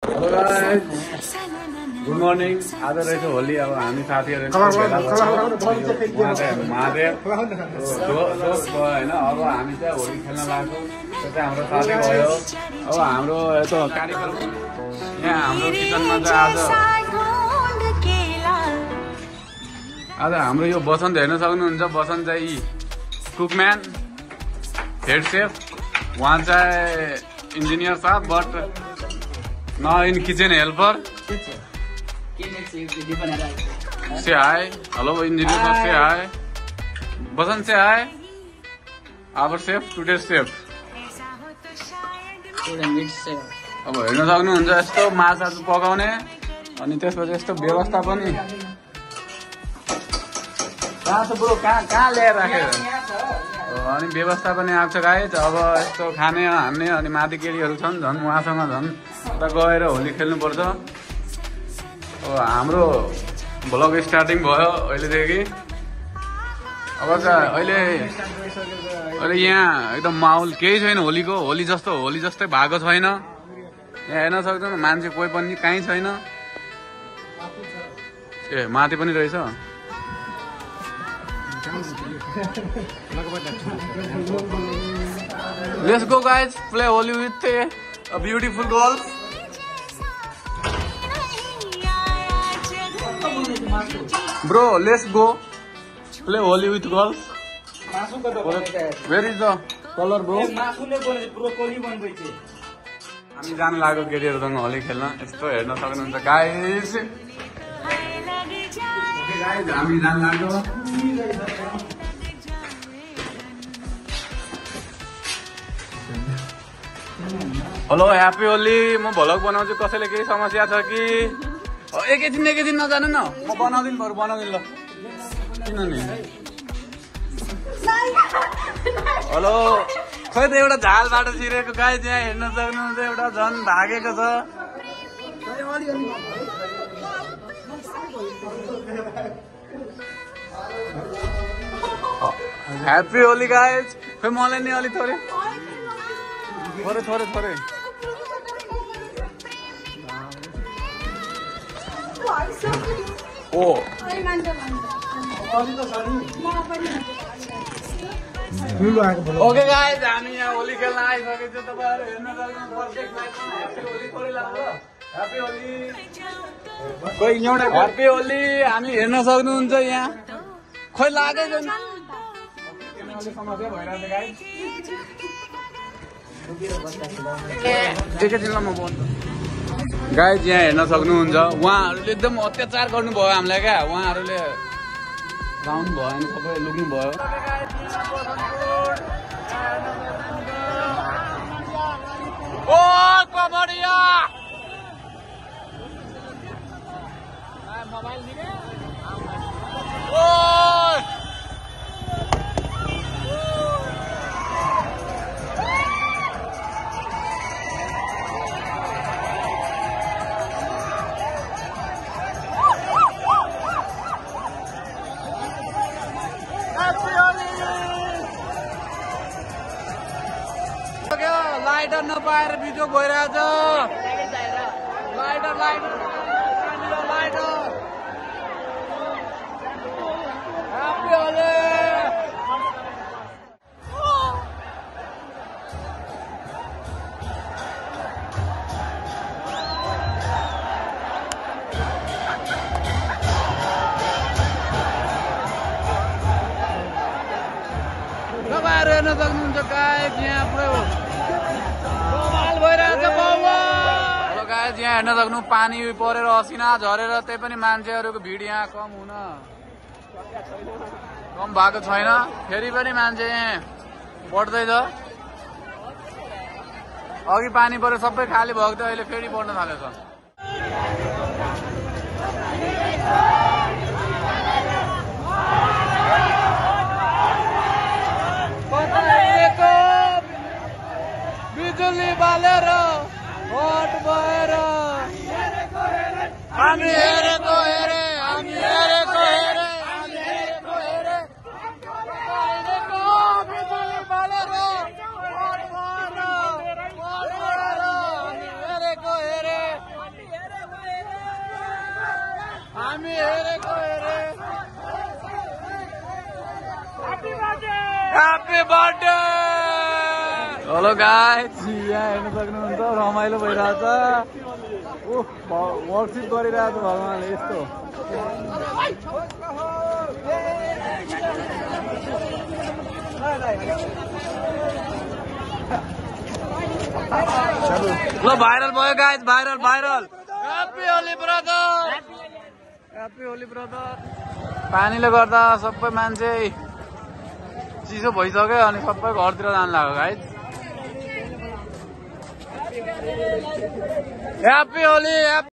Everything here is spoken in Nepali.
Hello guys, good morning. आज रहेछ होली। अब हामी साथीहरू महादेव होइन। अब हामी चाहिँ होली खेल्न लाग्छौँ। त्यो चाहिँ हाम्रो साथी भयो। अब हाम्रो यस्तो कार्यक्रम यहाँ हाम्रो किचनमा चाहिँ आज हाम्रो यो बसन्त हेर्न सक्नुहुन्छ। बसन्त चाहिँ कुकम्यान, हेड सेफ। उहाँ चाहिँ इंजीनियर साहब but not in kitchen helper. Say hi. Hello engineer sir, say hi. Basant say hi. Our chef, today's chef. अब हेर्न सक्नुहुन्छ यस्तो माछा पकाउने अनि त्यसपछि यस्तो व्यवस्था पनि। कहाँ छ ब्रो, कहाँ ल्याएर राखेर अनि व्यवस्था पनि आएको छ गाइस। अब यस्तो खाने हान्ने अनि माथि केटीहरू छन्, झन् उहाँसँग झन् उता गएर होली खेल्नुपर्छ। अब हाम्रो भ्लग स्टार्टिङ भयो अहिलेदेखि। अब चाहिँ अहिले यहाँ एकदम माहौल केही छैन होलीको। होली जस्तै भएको छैन। यहाँ हेर्न सक्छौँ मान्छे कोही पनि कहीँ छैन। ए माथि पनि रहेछ। Let's go guys, play Holi with a beautiful girl. Bro, let's go play Holi with girls. Where is the color bro? हामी जान लाग्यो केटीहरूसँग होली खेल्न। यस्तो हेर्न सक्नुहुन्छ गाइस। हामी जान लाग्यो। Hello happy Holi. म भ्लग बनाउँछु। कसैले केही समस्या छ कि? एकैछिन नजानु न, म बनाउँदिन बरु बनाउँदिन ल। किन नि? हेलो खै त एउटा झाल बाटो छिरेको गाइस यहाँ हेर्न सक्नुहुन्छ। एउटा झन् भागेको छ। Happy Holi guys. खै मलाई नि अलि थोरै ओ ओके गाइस, हामी यहाँ होली खेल्न आइसकेको छु। तपाईँहरू हेर्न सक्नुहुन्छ प्रत्येक मान्छेमा ह्याप्पी होली थोरै लाग्छ। Happy Holi, happy Holi. हामी हेर्न सक्नुहुन्छ यहाँ खोइ लागेको छैन। समस्या भइरहेको छ गाइस। एकैछिन ल म बोल्छु गाइस। यहाँ हेर्न सक्नुहुन्छ उहाँहरूले एकदम अत्याचार गर्नुभयो हामीलाई क्या। उहाँहरूले गाउनु भयो अनि सबै लुक्नु भयो। ओ कबड्डिया मोबाइल दिने ओ लाइटर नपाएर बिजो गइरहेछ। Lighter happy Holi. तपाईँहरू हेर्न सक्नुहुन्छ गाइस यहाँ पुरै यहाँ हेर्न सक्नु पानी परेर असिना झरेर त्यही पनि मान्छेहरूको भिड यहाँ कम भएको छैन। फेरि पनि मान्छे यहाँ बढ्दैछ। अघि पानी परेर सबै खाली भएको थियो, अहिले फेरि बढ्न थालेछ। बिजुली बालेर हट भएर हामी हेरेको हेरे बिजुली बालेर हट भएर हामी हेरेको हेरे ह्यापी बर्थडे। हेलो गाइस, यहाँ हेर्न सक्नुहुन्छ रमाइलो भइरहेछ। वर्कसिप गरिरहेछ भगवानले यस्तो। ल भाइरल भयो guys, viral viral. Happy Holi brother, happy Holi brother. पानीले गर्दा सबै मान्छे चिसो भइसक्यो अनि सबै घरतिर जानु लाग्यो गाइस। ह्यापी होली।